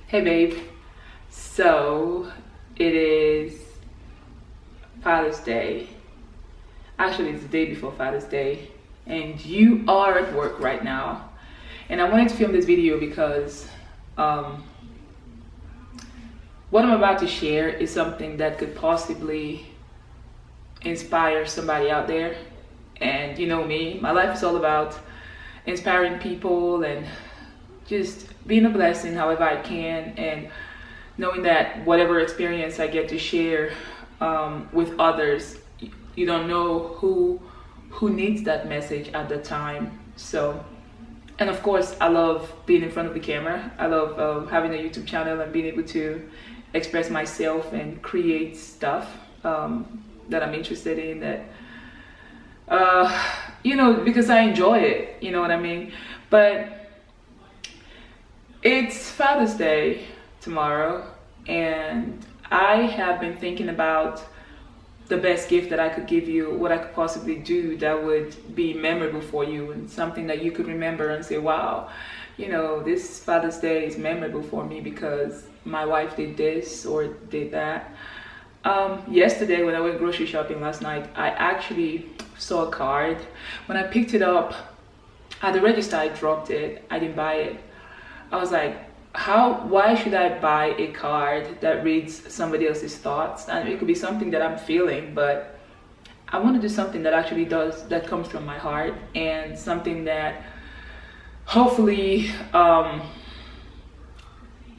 Hey babe, so it is Father's Day. Actually, it's the day before Father's Day, and you are at work right now. And I wanted to film this video because what I'm about to share is something that could possibly inspire somebody out there. And you know me, my life is all about inspiring people and just being a blessing however I can, and knowing that whatever experience I get to share with others, you don't know who needs that message at the time. So, and of course, I love being in front of the camera. I love having a YouTube channel and being able to express myself and create stuff that I'm interested in, that because I enjoy it, you know what I mean? But it's Father's Day tomorrow, and I have been thinking about the best gift that I could give you, what I could possibly do that would be memorable for you, and something that you could remember and say, wow, this Father's Day is memorable for me because my wife did this or did that. Yesterday when I went grocery shopping last night, I actually saw a card. When I picked it up at the register, I dropped it. I didn't buy it. I was like, why should I buy a card that reads somebody else's thoughts? And it could be something that I'm feeling, but I want to do something that actually that comes from my heart, and something that hopefully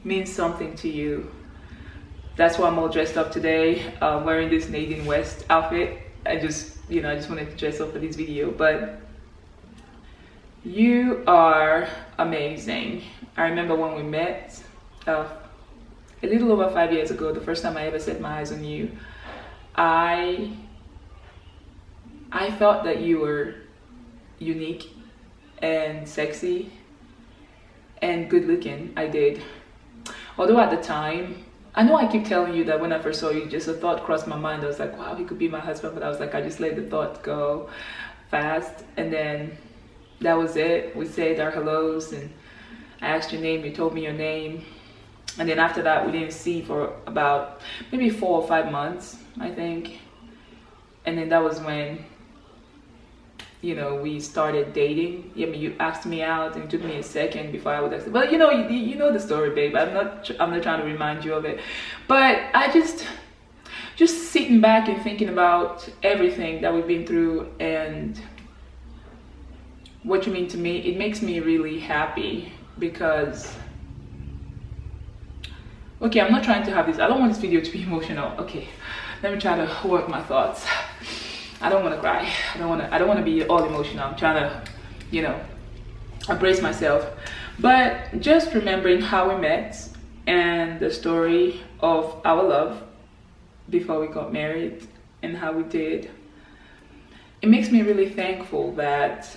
means something to you. That's why I'm all dressed up today, wearing this Nadine West outfit. I just wanted to dress up for this video, but you are amazing. I remember when we met a little over 5 years ago, the first time I ever set my eyes on you, I felt that you were unique and sexy and good looking. I did. Although at the time, I know I keep telling you that when I first saw you, just a thought crossed my mind. I was like, wow, he could be my husband. But I was like, I just let the thought go fast. And then that was it. We said our hellos, and I asked your name, you told me your name. And then after that, we didn't see for about maybe 4 or 5 months, I think. And then that was when, we started dating. I mean, you asked me out, and it took me a second before I would ask. But you know the story, babe. I'm not trying to remind you of it. But I just sitting back and thinking about everything that we've been through and what you mean to me, it makes me really happy. Because, okay, I'm not trying to have this, I don't want this video to be emotional. Okay, let me try to work my thoughts. I don't want to cry. I don't want to be all emotional. I'm trying to, embrace myself. But just remembering how we met and the story of our love before we got married and how we did, it makes me really thankful that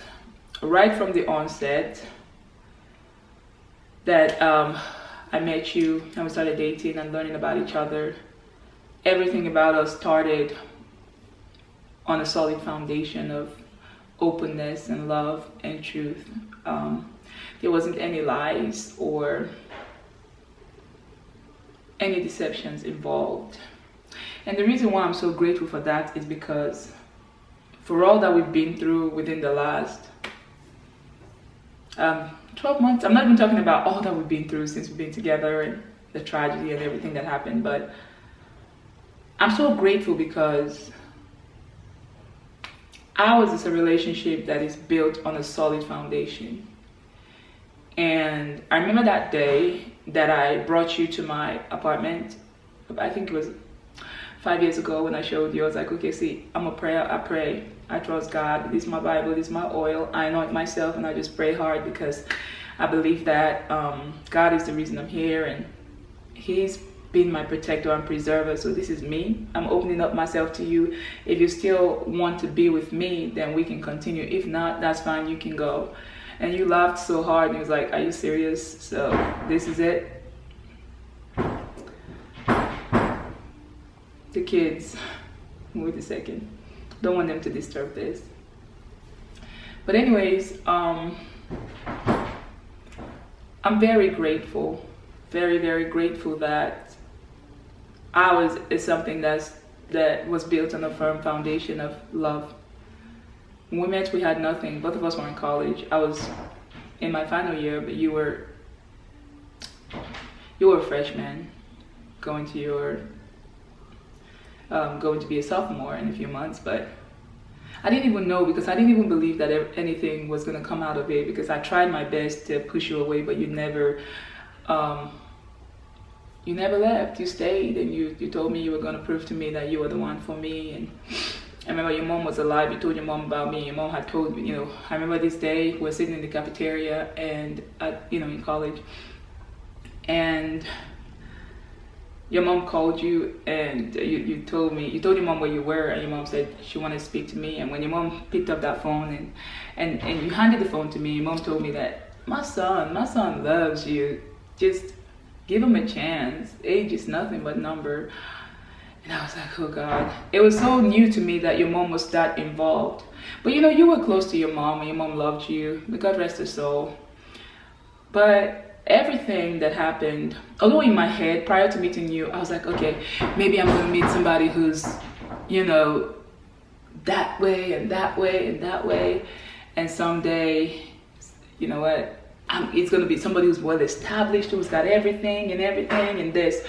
right from the onset that I met you and we started dating and learning about each other. Everything about us started on a solid foundation of openness and love and truth. There wasn't any lies or any deceptions involved. And the reason why I'm so grateful for that is because for all that we've been through within the last 12 months, I'm not even talking about all that we've been through since we've been together and the tragedy and everything that happened, but I'm so grateful because ours is a relationship that is built on a solid foundation. And I remember that day that I brought you to my apartment. I think it was 5 years ago when I showed you. I was like, okay, see, I'm a prayer. I pray. I trust God. This is my Bible. This is my oil. I anoint myself and I just pray hard because I believe that God is the reason I'm here, and He's been my protector and preserver. So this is me. I'm opening up myself to you. If you still want to be with me, then we can continue. If not, that's fine. You can go. And you laughed so hard and he was like, are you serious? So this is it. The kids, wait a second. Don't want them to disturb this. But anyways, I'm very grateful very, very grateful that ours is something that was built on a firm foundation of love. When we met, we had nothing. Both of us were in college. I was in my final year, but you were a freshman, going to be a sophomore in a few months. But I didn't even know, because I didn't even believe that anything was going to come out of it, because I tried my best to push you away, but you never left. You stayed, and you told me you were going to prove to me that you were the one for me. And I remember your mom was alive. You told your mom about me. Your mom had told me, I remember this day, we were sitting in the cafeteria and in college, and your mom called you, and you told your mom where you were, and your mom said she wanted to speak to me. And when your mom picked up that phone and you handed the phone to me, your mom told me that my son loves you. Just give him a chance. Age is nothing but number. And I was like, oh God. It was so new to me that your mom was that involved. But you were close to your mom, and your mom loved you. May God rest her soul. But everything that happened, although in my head prior to meeting you, I was like, okay, maybe I'm going to meet somebody who's, that way and that way and that way. And someday, you know what? It's going to be somebody who's well established, who's got everything and this.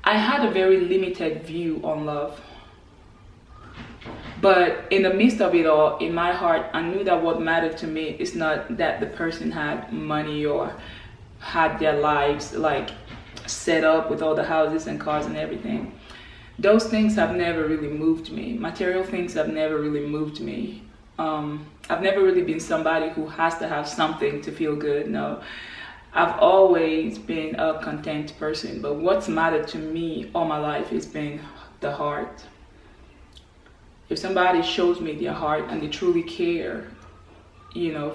I had a very limited view on love. But in the midst of it all, in my heart, I knew that what mattered to me is not that the person had money or had their lives like set up with all the houses and cars and everything. Those things have never really moved me. Material things have never really moved me. I've never really been somebody who has to have something to feel good. No, I've always been a content person. But what's mattered to me all my life has been the heart. If somebody shows me their heart and they truly care,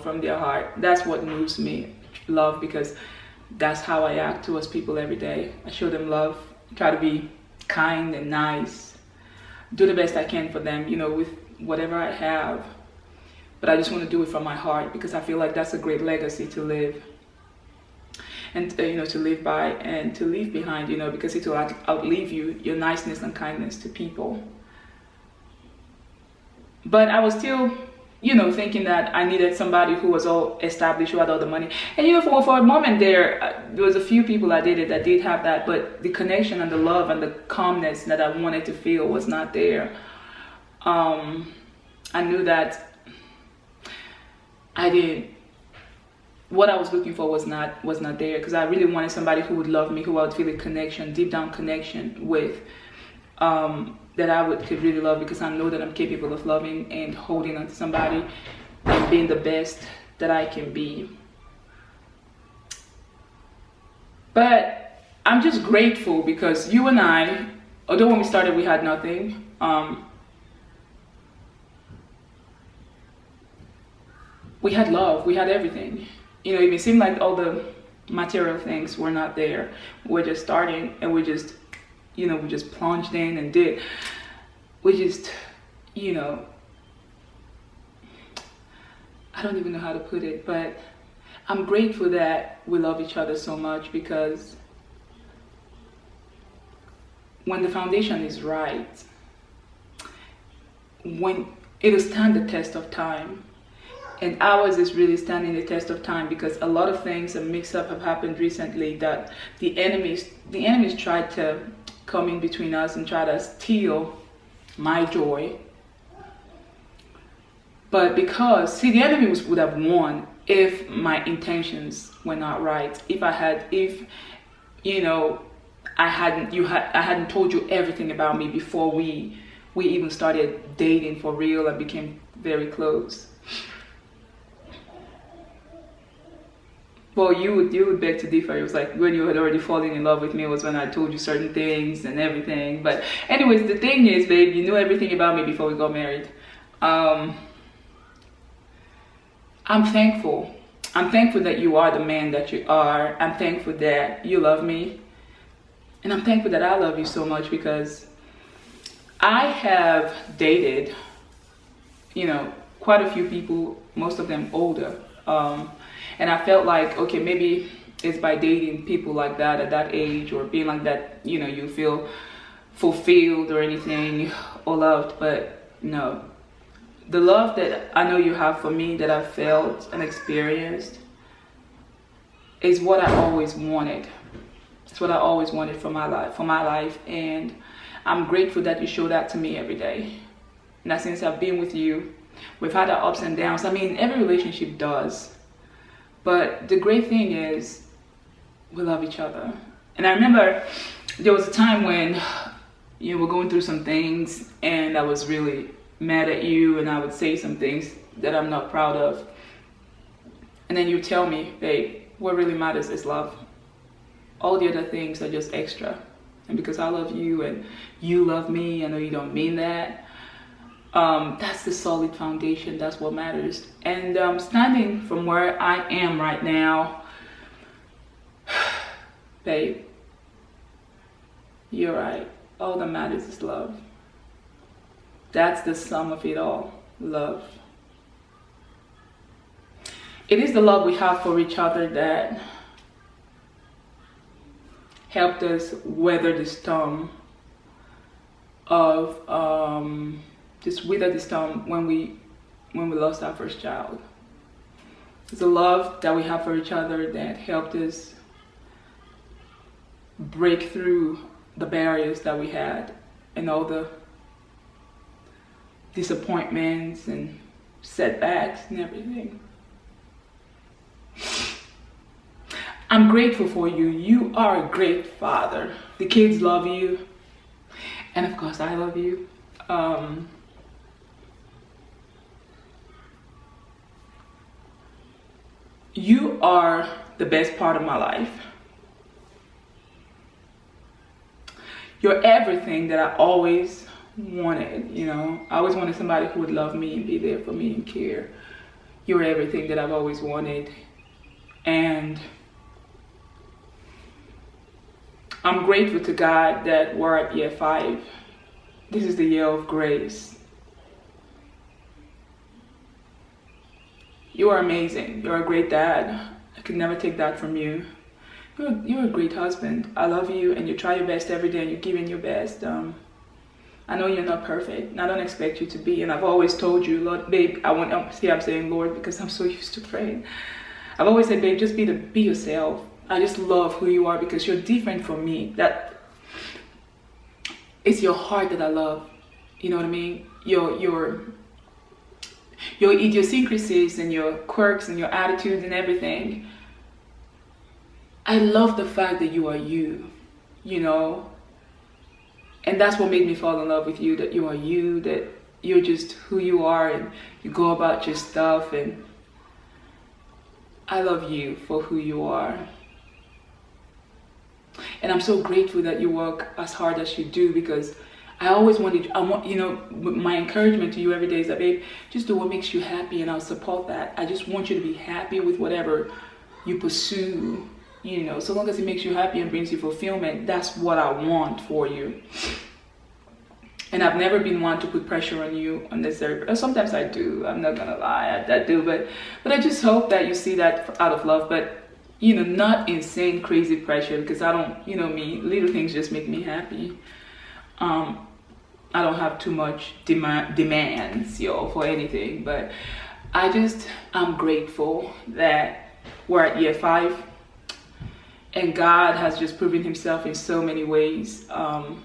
from their heart, that's what moves me. Love, because that's how I act towards people every day. I show them love, try to be kind and nice, do the best I can for them, with whatever I have. But I just want to do it from my heart, because I feel like that's a great legacy to live, and to live by and to leave behind, because it will outlive you, your niceness and kindness to people. But I was still thinking that I needed somebody who was all established, who had all the money. And for a moment there was a few people I dated that did have that, but the connection and the love and the calmness that I wanted to feel was not there. I knew that what I was looking for was not there, because I really wanted somebody who would love me, who I would feel a connection, deep down connection with, that I could really love, because I know that I'm capable of loving and holding on to somebody and being the best that I can be. But I'm just grateful, because you and I, although when we started we had nothing, we had love, we had everything. It seemed like all the material things were not there. We're just starting, and we just plunged in and did. We just, I don't even know how to put it, but I'm grateful that we love each other so much, because when the foundation is right, when it'll stand the test of time. And ours is really standing the test of time, because a lot of things, a mix-up have happened recently that the enemies tried to come in between us and try to steal my joy. But because, the enemy would have won if my intentions were not right. I hadn't told you everything about me before we even started dating for real and became very close. Well, you would beg to differ. It was like when you had already fallen in love with me was when I told you certain things and everything. But anyways, the thing is, babe, you knew everything about me before we got married. I'm thankful. I'm thankful that you are the man that you are. I'm thankful that you love me. And I'm thankful that I love you so much, because I have dated, quite a few people, most of them older. And I felt like, okay, maybe is by dating people like that at that age, or being like that, you know, you feel fulfilled or anything, or loved. But no, the love that I know you have for me, that I've felt and experienced, is what I always wanted. It's what I always wanted for my life, and I'm grateful that you show that to me every day. Now, since I've been with you, we've had our ups and downs. I mean, every relationship does. But the great thing is, we love each other. And I remember there was a time when you were going through some things, and I was really mad at you, and I would say some things that I'm not proud of. And then you tell me, babe, what really matters is love. All the other things are just extra. And because I love you and you love me, I know you don't mean that. That's the solid foundation. That's what matters. And standing from where I am right now, babe, you're right. All that matters is love. That's the sum of it all. Love. It is the love we have for each other that helped us weather the storm of when we lost our first child. It's the love that we have for each other that helped us break through the barriers that we had, and all the disappointments and setbacks and everything. I'm grateful for you. You are a great father. The kids love you. And of course, I love you. You are the best part of my life. You're everything that I always wanted, you know. I always wanted somebody who would love me and be there for me and care. You're everything that I've always wanted. And I'm grateful to God that we're at year 5. This is the year of grace. You are amazing. You're a great dad. I could never take that from you. You're a great husband. I love you, and you try your best every day, and you're giving your best. I know you're not perfect, and I don't expect you to be. And I've always told you, Lord, babe, I'm saying Lord because I'm so used to praying. I've always said, babe, just be yourself. I just love who you are because you're different from me. That it's your heart that I love. You know what I mean? Your idiosyncrasies and your quirks and your attitudes and everything. I love the fact that you are you, you know? And that's what made me fall in love with you, that you are you, that you're just who you are, and you go about your stuff, and I love you for who you are. And I'm so grateful that you work as hard as you do, because I always wanted, you know, my encouragement to you every day is that, babe, just do what makes you happy, and I'll support that. I just want you to be happy with whatever you pursue, you know, so long as it makes you happy and brings you fulfillment. That's what I want for you. And I've never been one to put pressure on you unnecessarily. Sometimes I do, I'm not gonna lie, I do, but I just hope that you see that out of love. But you know, not insane crazy pressure, because I don't, you know me, little things just make me happy. I don't have too much demands, yo, for anything, but I'm grateful that we're at year 5, and God has just proven himself in so many ways. And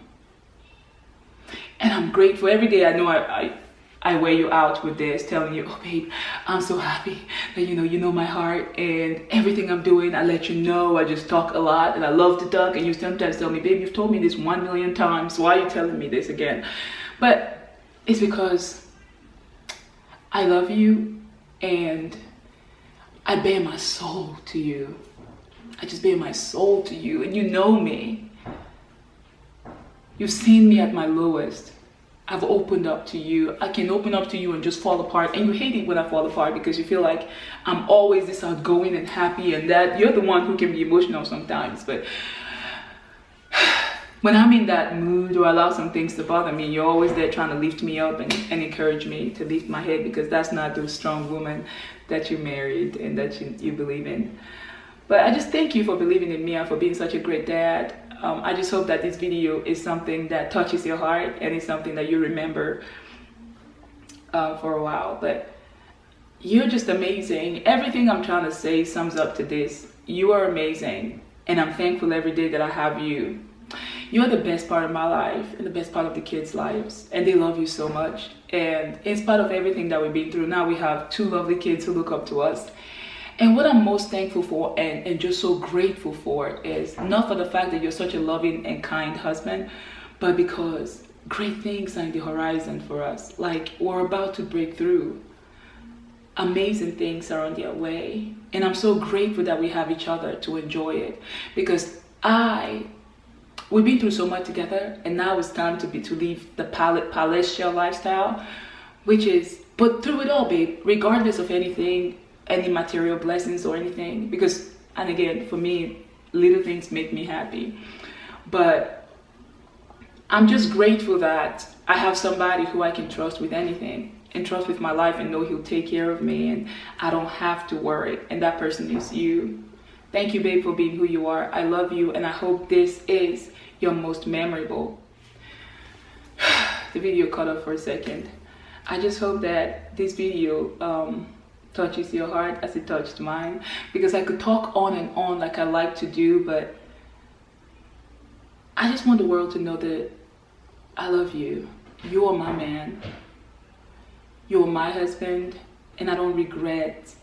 I'm grateful. Every day I know I wear you out with this, telling you, oh babe, I'm so happy that you know my heart, and everything I'm doing, I let you know. I just talk a lot, and I love to talk, and you sometimes tell me, babe, you've told me this 1,000,000 times, so why are you telling me this again? But it's because I love you, and I bare my soul to you. I just bare my soul to you, and you know me. You've seen me at my lowest. I've opened up to you. I can open up to you and just fall apart. And you hate it when I fall apart, because you feel like I'm always this outgoing and happy, and that you're the one who can be emotional sometimes. But when I'm in that mood, or allow some things to bother me, you're always there trying to lift me up and encourage me to lift my head, because that's not the strong woman that you married and that you believe in. But I just thank you for believing in me and for being such a great dad. I just hope that this video is something that touches your heart and is something that you remember for a while. But you're just amazing. Everything I'm trying to say sums up to this. You are amazing, and I'm thankful every day that I have you. You're the best part of my life and the best part of the kids' lives, and they love you so much. And in spite of everything that we've been through, now we have two lovely kids who look up to us. And what I'm most thankful for and just so grateful for is not for the fact that you're such a loving and kind husband, but because great things are in the horizon for us. Like, we're about to break through. Amazing things are on their way, and I'm so grateful that we have each other to enjoy it, because we've been through so much together, and now it's time to leave the palatial lifestyle, which is, but through it all, babe, regardless of anything, any material blessings or anything, because, and again, for me, little things make me happy. But I'm just grateful that I have somebody who I can trust with anything, and trust with my life, and know he'll take care of me, and I don't have to worry. And that person is you. Thank you, babe, for being who you are. I love you, and I hope this is your most memorable. The video cut off for a second. I just hope that this video touches your heart as it touched mine, because I could talk on and on like I like to do, but I just want the world to know that I love you. You are my man. You're my husband, and I don't regret,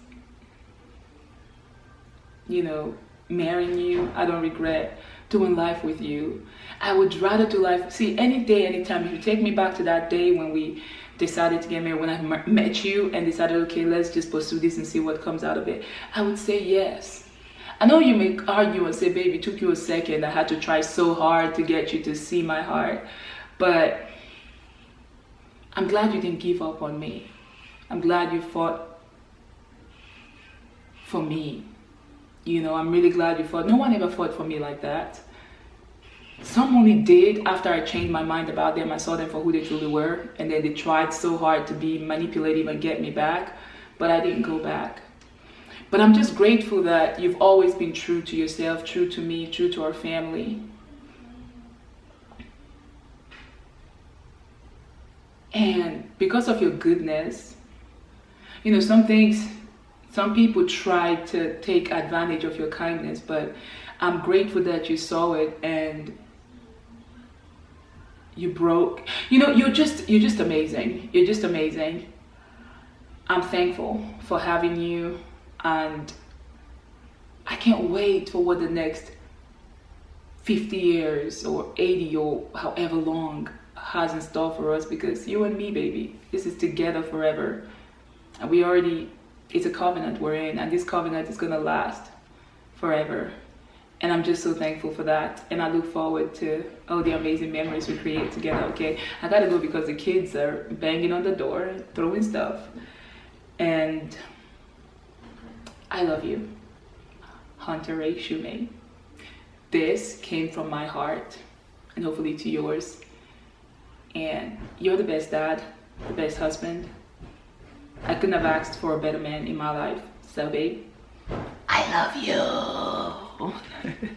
marrying you. I don't regret doing life with you. I would rather do life, see, any day, anytime. If you take me back to that day when we decided to get married, when I met you and decided, okay, let's just pursue this and see what comes out of it, I would say yes. I know you may argue and say, baby, it took you a second. I had to try so hard to get you to see my heart. But I'm glad you didn't give up on me. I'm glad you fought for me. I'm really glad you fought. No one ever fought for me like that. Some only did after I changed my mind about them. I saw them for who they truly were, and then they tried so hard to be manipulative and get me back, but I didn't go back. But I'm just grateful that you've always been true to yourself, true to me, true to our family. And because of your goodness, some people try to take advantage of your kindness, but I'm grateful that you saw it and you broke. You're just amazing. You're just amazing. I'm thankful for having you, and I can't wait for what the next 50 years or 80 or however long has in store for us, because you and me, baby, this is together forever. And it's a covenant we're in, and this covenant is gonna last forever. And I'm just so thankful for that, and I look forward to all the amazing memories we create together. Okay, I gotta go because the kids are banging on the door, throwing stuff, and I love you. Hunter Ray Shumate. This came from my heart, and hopefully to yours. And you're the best dad, the best husband. I couldn't have asked for a better man in my life. So, babe, I love you.